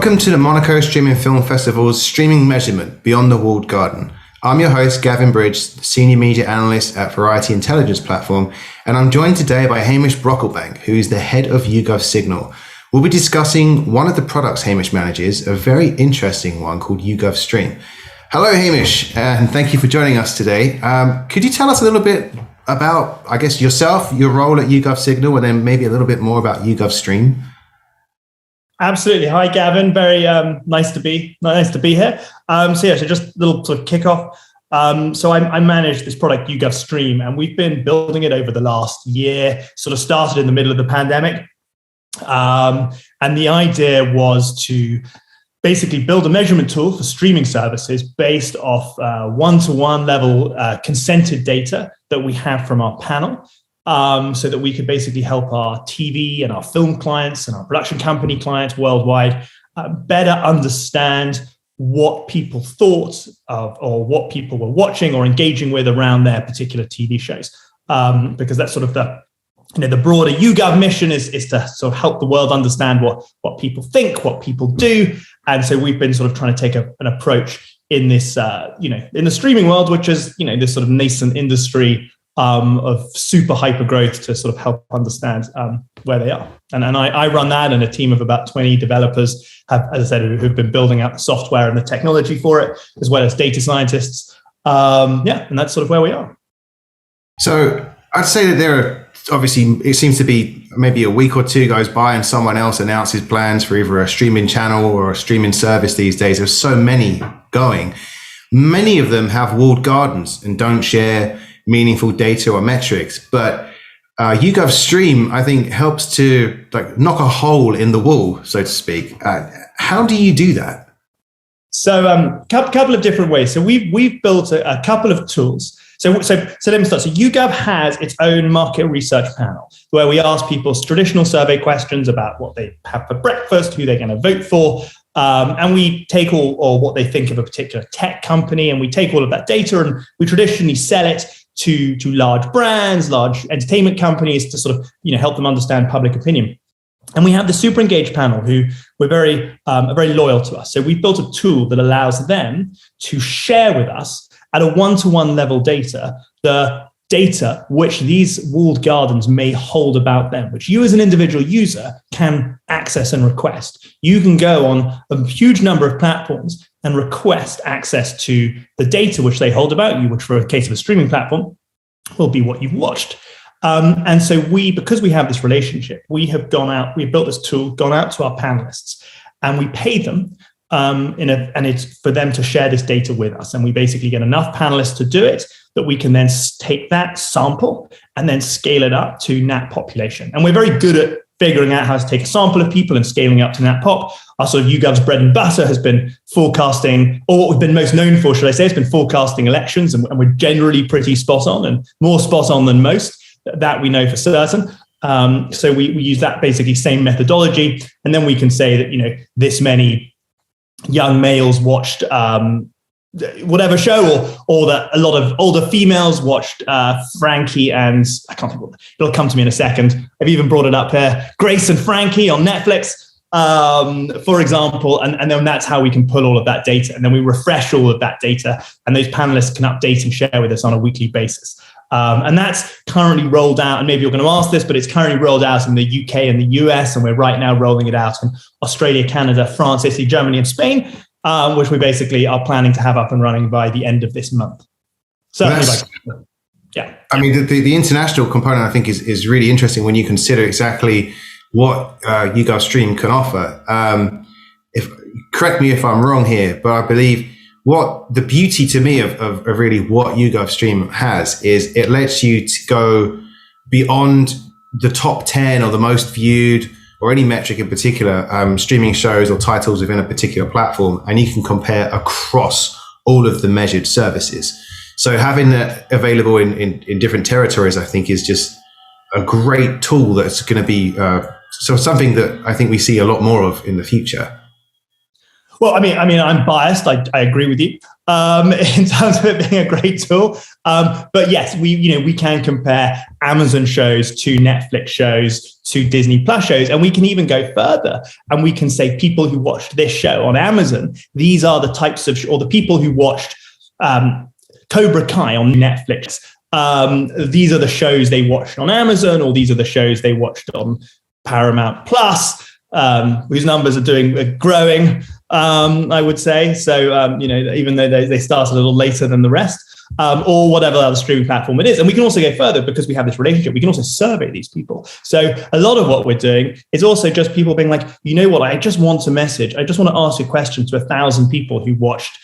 Welcome to the Monaco Streaming Film Festival's streaming measurement, Beyond the Walled Garden. I'm your host, Gavin Bridge, the Senior Media Analyst at Variety Intelligence Platform, and I'm joined today by Hamish Brocklebank, who is the head of YouGov Signal. We'll be discussing one of the products Hamish manages, a very interesting one called YouGov Stream. Hello, Hamish, and thank you for joining us today. Could you tell us a little bit about, I guess, yourself, your role at YouGov Signal, and then maybe a little bit more about YouGov Stream? Absolutely. Hi, Gavin. Very nice to be here. So just a little sort of kickoff. So I manage this product, YouGov Stream, and we've been building it over the last year. Sort of started in the middle of the pandemic, and the idea was to basically build a measurement tool for streaming services based off one-to-one level consented data that we have from our panel. So that we could basically help our TV and our film clients and our production company clients worldwide better understand what people thought of or what people were watching or engaging with around their particular TV shows. Because that's sort of the broader YouGov mission is to sort of help the world understand what people think, what people do. And so we've been sort of trying to take an approach in this, in the streaming world, which is, this sort of nascent industry of super hyper growth to sort of help understand where they are. And I run that, and a team of about 20 developers have, as I said, who've been building out the software and the technology for it, as well as data scientists. And that's sort of where we are. So I'd say that there are, obviously, it seems to be maybe a week or two goes by and someone else announces plans for either a streaming channel or a streaming service these days. There's so many going. Many of them have walled gardens and don't share meaningful data or metrics, but YouGov Stream, I think, helps to knock a hole in the wall, so to speak. How do you do that? So couple of different ways. So we've built a couple of tools. So let me start. So YouGov has its own market research panel where we ask people traditional survey questions about what they have for breakfast, who they're going to vote for, and we take all what they think of a particular tech company, and we take all of that data and we traditionally sell it to large brands, large entertainment companies to sort of help them understand public opinion. And we have the super engaged panel who are very loyal to us. So we've built a tool that allows them to share with us at a one-to-one level the data which these walled gardens may hold about them, which you as an individual user can access and request. You can go on a huge number of platforms and request access to the data which they hold about you, which for a case of a streaming platform will be what you've watched. And so because we have this relationship, we've built this tool, gone out to our panelists, and we pay them and it's for them to share this data with us. And we basically get enough panelists to do it that we can then take that sample and then scale it up to Nat population. And we're very good at figuring out how to take a sample of people and scaling up to Nat pop. Our sort of YouGov's bread and butter has been forecasting, or what we've been most known for, should I say, has been forecasting elections. And we're generally pretty spot on, and more spot on than most. That we know for certain. So we use that basically same methodology. And then we can say that, this many young males watched whatever show, or that a lot of older females watched Frankie and I can't think it'll come to me in a second. I've even brought it up here. Grace and Frankie on Netflix, for example, and then that's how we can pull all of that data, and then we refresh all of that data, and those panelists can update and share with us on a weekly basis. And that's currently rolled out, and maybe you're going to ask this, but it's currently rolled out in the UK and the US, and we're right now rolling it out in Australia, Canada, France, Italy, Germany, and Spain, which we basically are planning to have up and running by the end of this month. Certainly, yeah. I mean, the international component, I think, is really interesting when you consider exactly what YouGov Stream can offer. Correct me if I'm wrong here, but I believe what the beauty to me of really what YouGov Stream has is it lets you to go beyond the top 10 or the most viewed or any metric in particular, streaming shows or titles within a particular platform, and you can compare across all of the measured services. So having that available in different territories, I think, is just a great tool that's going to be something that I think we see a lot more of in the future. Well, I'm biased. I agree with you in terms of it being a great tool. But yes, we can compare Amazon shows to Netflix shows to Disney Plus shows, and we can even go further. And we can say people who watched this show on Amazon, these are the types of, or the people who watched Cobra Kai on Netflix. These are the shows they watched on Amazon, or these are the shows they watched on Paramount Plus, whose numbers are growing, I would say. So, even though they start a little later than the rest, or whatever other streaming platform it is. And we can also go further because we have this relationship. We can also survey these people. So a lot of what we're doing is also just people being like, you know what, I just want to message. I just want to ask a question to 1,000 people who watched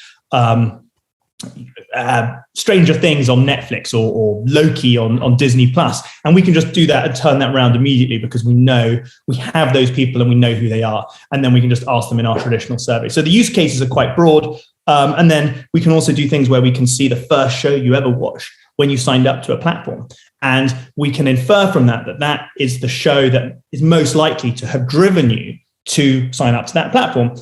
Stranger Things on Netflix or Loki on Disney Plus, and we can just do that and turn that around immediately because we know we have those people and we know who they are, and then we can just ask them in our traditional survey. So the use cases are quite broad, and then we can also do things where we can see the first show you ever watched when you signed up to a platform, and we can infer from that is the show that is most likely to have driven you to sign up to that platform.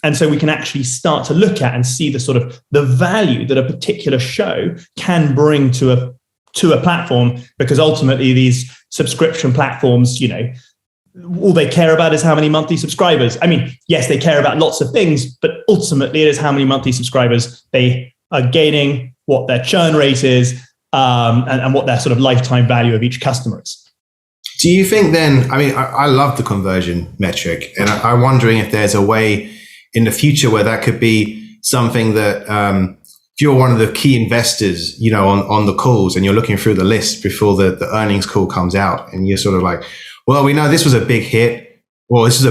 And so we can actually start to look at and see the sort of the value that a particular show can bring to a platform, because ultimately these subscription platforms, all they care about is how many monthly subscribers. I mean, yes, they care about lots of things, but ultimately it is how many monthly subscribers they are gaining, what their churn rate is, and what their sort of lifetime value of each customer is. Do you think then, I love the conversion metric, and I'm wondering if there's a way in the future where that could be something that if you're one of the key investors, on the calls and you're looking through the list before the earnings call comes out, and you're sort of like, well, we know this was a big hit, or this is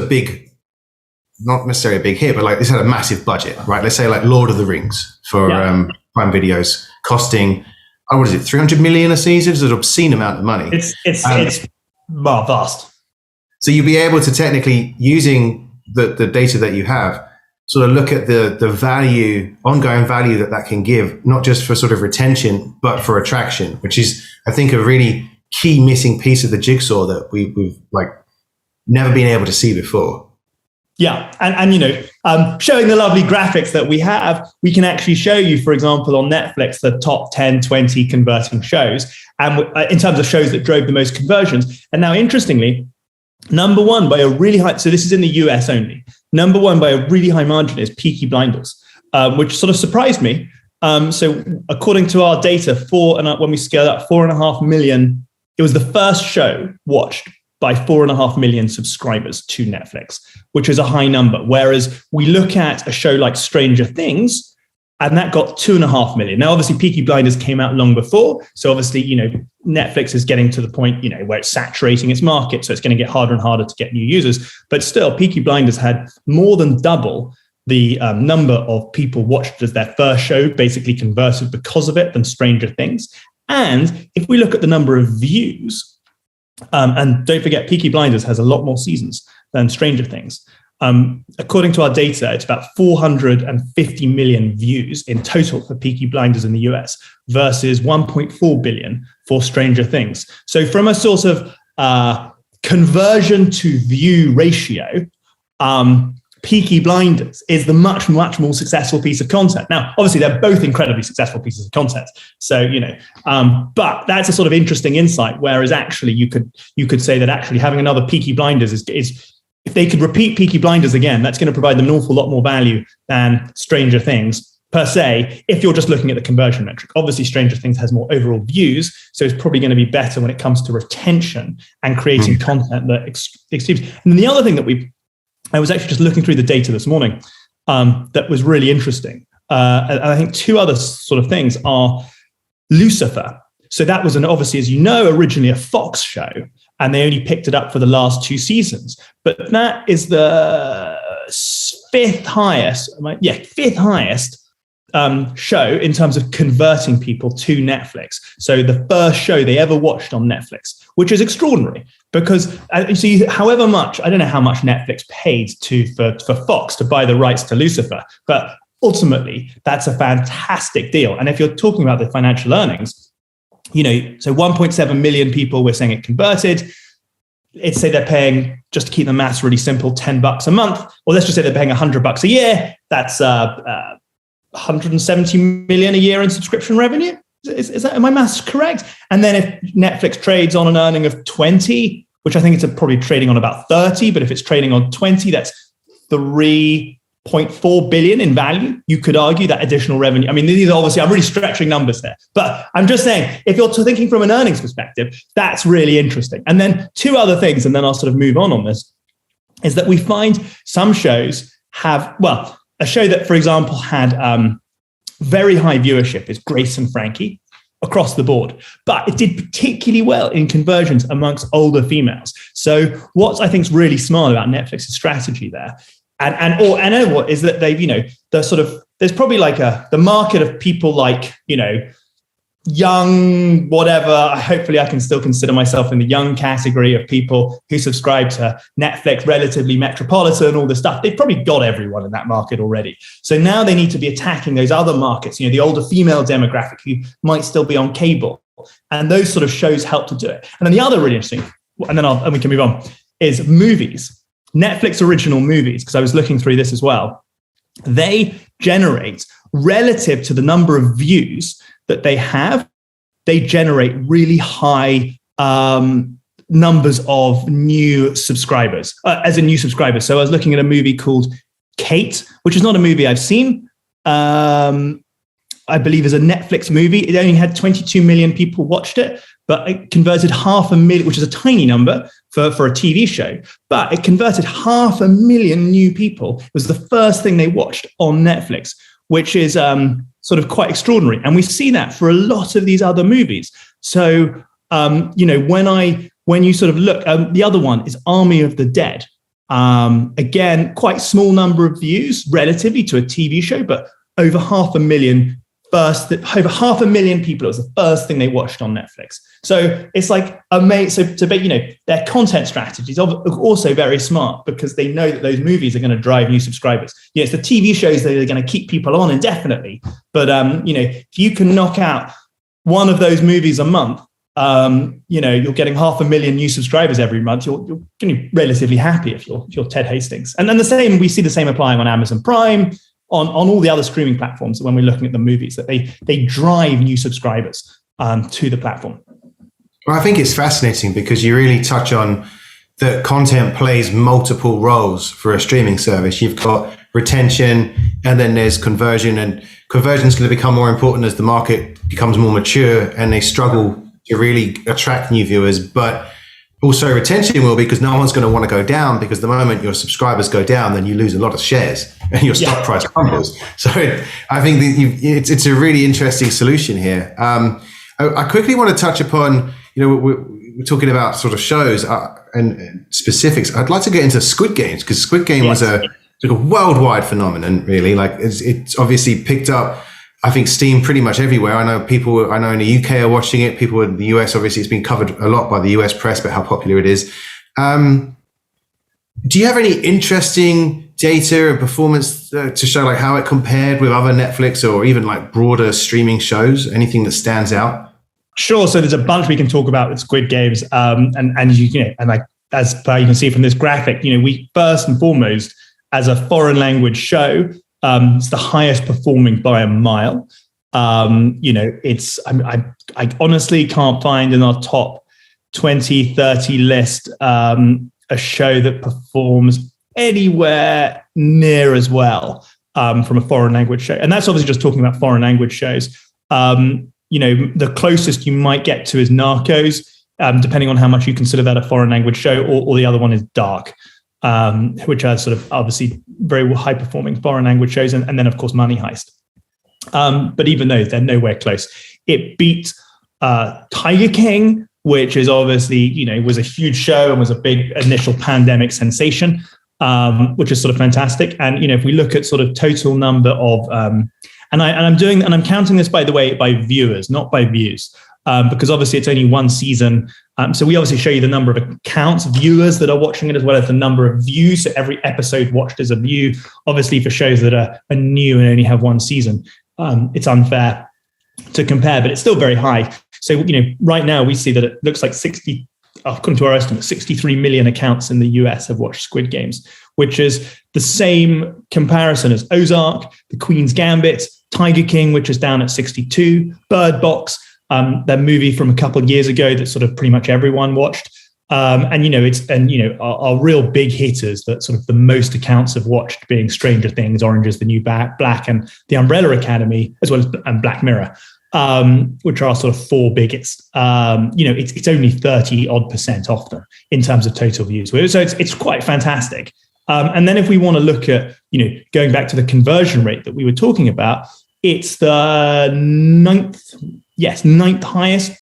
not necessarily a big hit, but like this had a massive budget, right? Let's say like Lord of the Rings for Prime Videos costing, what is it, 300 million a season? It's an obscene amount of money. It's vast. So you'll be able to technically, using the data that you have, sort of look at the value, ongoing value that can give, not just for sort of retention, but for attraction, which is, I think, a really key missing piece of the jigsaw that we've like never been able to see before. Yeah. And showing the lovely graphics that we have, we can actually show you, for example, on Netflix, the top 10, 20 converting shows, and in terms of shows that drove the most conversions. And now, interestingly, number one by a really high, so this is in the US only, number one by a really high margin is Peaky Blinders, which sort of surprised me. So according to our data, when we scaled up 4.5 million, it was the first show watched by 4.5 million subscribers to Netflix, which is a high number. Whereas we look at a show like Stranger Things, and that got 2.5 million. Now, obviously, Peaky Blinders came out long before. So obviously, Netflix is getting to the point, where it's saturating its market. So it's going to get harder and harder to get new users. But still, Peaky Blinders had more than double the number of people watched as their first show, basically converted because of it, than Stranger Things. And if we look at the number of views, and don't forget, Peaky Blinders has a lot more seasons than Stranger Things. According to our data, it's about 450 million views in total for Peaky Blinders in the US versus 1.4 billion for Stranger Things. So from a sort of conversion to view ratio, Peaky Blinders is the much, much more successful piece of content. Now, obviously, they're both incredibly successful pieces of content. So, but that's a sort of interesting insight. Whereas actually, you could say that actually having another Peaky Blinders is if they could repeat Peaky Blinders again, that's going to provide them an awful lot more value than Stranger Things per se, if you're just looking at the conversion metric. Obviously, Stranger Things has more overall views, so it's probably going to be better when it comes to retention and creating content that exceeds. And then the other thing that I was actually just looking through the data this morning that was really interesting. And I think two other sort of things are Lucifer. So that was obviously, as you know, originally a Fox show, and they only picked it up for the last 2 seasons. But that is the fifth highest show in terms of converting people to Netflix. So the first show they ever watched on Netflix, which is extraordinary because however much, I don't know how much Netflix paid for Fox to buy the rights to Lucifer, but ultimately that's a fantastic deal. And if you're talking about the financial earnings, so 1.7 million people, we're saying it converted. let's say they're paying, just to keep the maths really simple, $10 a month, or let's just say they're paying $100 a year. That's 170 million a year in subscription revenue. Is that, are my maths correct? And then if Netflix trades on an earning of 20, which I think it's probably trading on about 30, but if it's trading on 20, that's 3.4 billion in value. You could argue that additional revenue. I mean, these are obviously, I'm really stretching numbers there, but I'm just saying, if you're thinking from an earnings perspective, that's really interesting. And then two other things, and then I'll sort of move on this, is that we find some shows have, well, a show that, for example, had very high viewership is Grace and Frankie across the board, but it did particularly well in conversions amongst older females. So what I think is really smart about Netflix's strategy there, and what is that they've, the sort of, there's probably like the market of people like, young, whatever. Hopefully I can still consider myself in the young category of people who subscribe to Netflix, relatively metropolitan, all this stuff. They've probably got everyone in that market already. So now they need to be attacking those other markets, the older female demographic who might still be on cable. And those sort of shows help to do it. And then the other really interesting, and we can move on, is movies. Netflix original movies, because I was looking through this as well. They generate, relative to the number of views that they have, they generate really high numbers of new subscribers, as in new subscribers. So I was looking at a movie called Kate, which is not a movie I've seen. I believe is a Netflix movie. It only had 22 million people watched it, but it converted 500,000, which is a tiny number for a TV show, but it converted 500,000 new people. It was the first thing they watched on Netflix, which is sort of quite extraordinary. And we see that for a lot of these other movies. So, when you sort of look, the other one is Army of the Dead. Again, quite small number of views relatively to a TV show, but over 500,000 over 500,000 people. It was the first thing they watched on Netflix. So it's like amazing. So their content strategies are also very smart because they know that those movies are going to drive new subscribers. It's the TV shows that are going to keep people on indefinitely. But if you can knock out one of those movies a month, you're getting 500,000 new subscribers every month. You're going to be relatively happy if you're Ted Hastings. And then we see the same applying on Amazon Prime, on all the other streaming platforms when we're looking at the movies, that they drive new subscribers to the platform. Well, I think it's fascinating because you really touch on that content plays multiple roles for a streaming service. You've got retention, and then there's conversion, and conversion is going to become more important as the market becomes more mature and they struggle to really attract new viewers. But also retention will, because no one's going to want to go down, because the moment your subscribers go down, then you lose a lot of shares and your stock price crumbles. So I think it's a really interesting solution here. I quickly want to touch upon, we're talking about sort of shows and specifics. I'd like to get into Squid Games, because Squid Game was a sort of worldwide phenomenon, really. Like it's obviously picked up, I think, steam pretty much everywhere. I know in the UK are watching it. People in the US, obviously, it's been covered a lot by the US press about how popular it is. Do you have any interesting data and performance to show like how it compared with other Netflix or even like broader streaming shows? Anything that stands out? Sure. So there's a bunch we can talk about with Squid Games, as you can see from this graphic, we first and foremost, as a foreign language show, it's the highest performing by a mile. I honestly can't find in our top 20, 30 list a show that performs anywhere near as well from a foreign language show. And that's obviously just talking about foreign language shows. The closest you might get to is Narcos, depending on how much you consider that a foreign language show, or the other one is Dark, which are sort of obviously very high performing foreign language shows. And then of course Money Heist. But even those, they're nowhere close. It beat Tiger King, which is obviously, was a huge show and was a big initial pandemic sensation, which is sort of fantastic. And, if we look at sort of total number of, and I'm counting this, by the way, by viewers, not by views, because obviously it's only one season. So we obviously show you the number of accounts, viewers that are watching it, as well as the number of views. So every episode watched is a view. Obviously for shows that are new and only have one season, it's unfair to compare, but it's still very high. So, right now we see that it looks like according to our estimate, 63 million accounts in the US have watched Squid Games, which is the same comparison as Ozark, The Queen's Gambit, Tiger King, which is down at 62, Bird Box, their movie from a couple of years ago that sort of pretty much everyone watched. Our real big hitters that sort of the most accounts have watched being Stranger Things, Orange is the New Black, and The Umbrella Academy, as well as and Black Mirror, which are our sort of four biggest. It's only 30% off them in terms of total views. So it's quite fantastic. And then if we want to look at, going back to the conversion rate that we were talking about, it's the ninth highest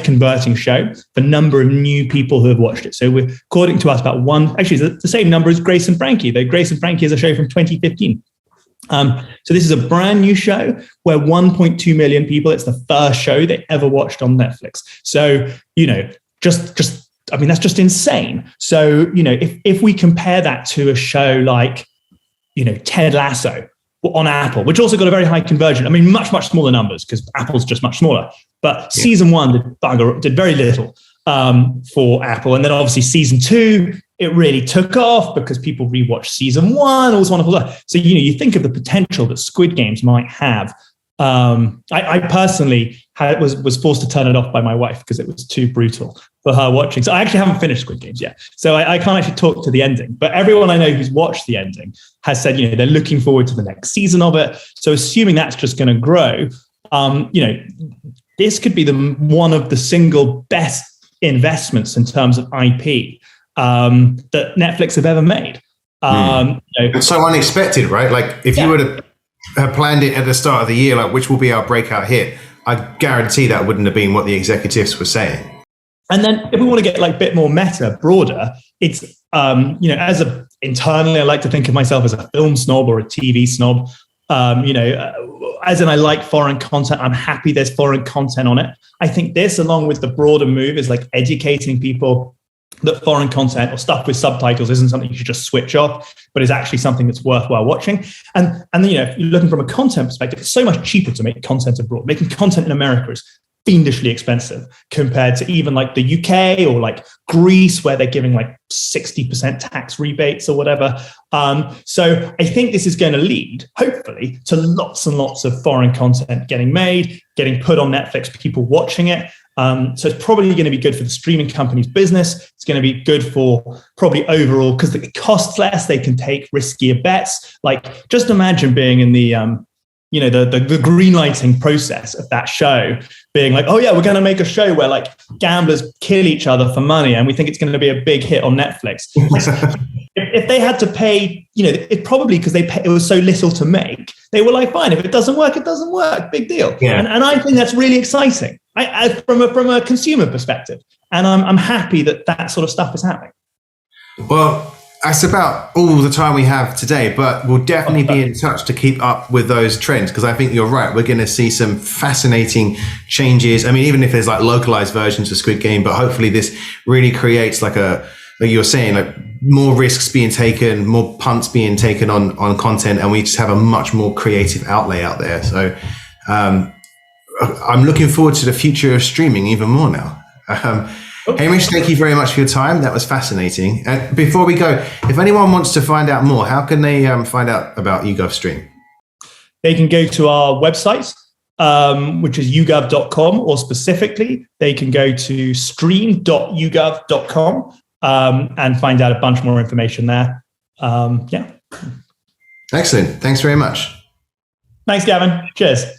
converting show, the number of new people who have watched it. So we're, according to us, about the same number as Grace and Frankie, though Grace and Frankie is a show from 2015. So this is a brand new show where 1.2 million people, it's the first show they ever watched on Netflix. So, that's just insane. So, if we compare that to a show like, Ted Lasso on Apple, which also got a very high conversion. I mean, much, much smaller numbers because Apple's just much smaller. But season one did very little for Apple. And then obviously season two, it really took off because people rewatched season one. It was wonderful. So, you think of the potential that Squid Games might have. I personally was forced to turn it off by my wife because it was too brutal for her watching. So I actually haven't finished Squid Games yet. So I can't actually talk to the ending. But everyone I know who's watched the ending has said, they're looking forward to the next season of it. So assuming that's just going to grow, this could be one of the single best investments in terms of IP that Netflix have ever made. It's so unexpected, right? Like if you were to have planned it at the start of the year, like which will be our breakout hit, I guarantee that wouldn't have been what the executives were saying. And then if we want to get like a bit more meta, broader, it's, internally, I like to think of myself as a film snob or a TV snob. As in I like foreign content. I'm happy there's foreign content on it. I think this, along with the broader move, is like educating people that foreign content or stuff with subtitles isn't something you should just switch off, but is actually something that's worthwhile watching. And then, if you're looking from a content perspective, it's so much cheaper to make content abroad. Making content in America is fiendishly expensive compared to even like the UK or like Greece, where they're giving like 60% tax rebates or whatever. So I think this is going to lead, hopefully, to lots and lots of foreign content getting made, getting put on Netflix, people watching it. So it's probably going to be good for the streaming company's business. It's going to be good for probably overall, because it costs less. They can take riskier bets. Like just imagine being in the green lighting process of that show, being like, oh yeah, we're going to make a show where like gamblers kill each other for money, and we think it's going to be a big hit on Netflix. If they had to pay, it probably because it was so little to make, they were like, fine, if it doesn't work, it doesn't work, big deal. Yeah. And I think that's really exciting. From a consumer perspective, and I'm happy that sort of stuff is happening. Well, that's about all the time we have today, but we'll definitely be in touch to keep up with those trends, because I think you're right. We're going to see some fascinating changes. I mean, even if there's like localized versions of Squid Game, but hopefully this really creates like you're saying, like more risks being taken, more punts being taken on content, and we just have a much more creative outlay out there. So I'm looking forward to the future of streaming even more now. Hamish, thank you very much for your time. That was fascinating. And before we go, if anyone wants to find out more, how can they find out about YouGov Stream? They can go to our website, which is yougov.com, or specifically, they can go to stream.yougov.com and find out a bunch more information there. Excellent. Thanks very much. Thanks, Gavin. Cheers.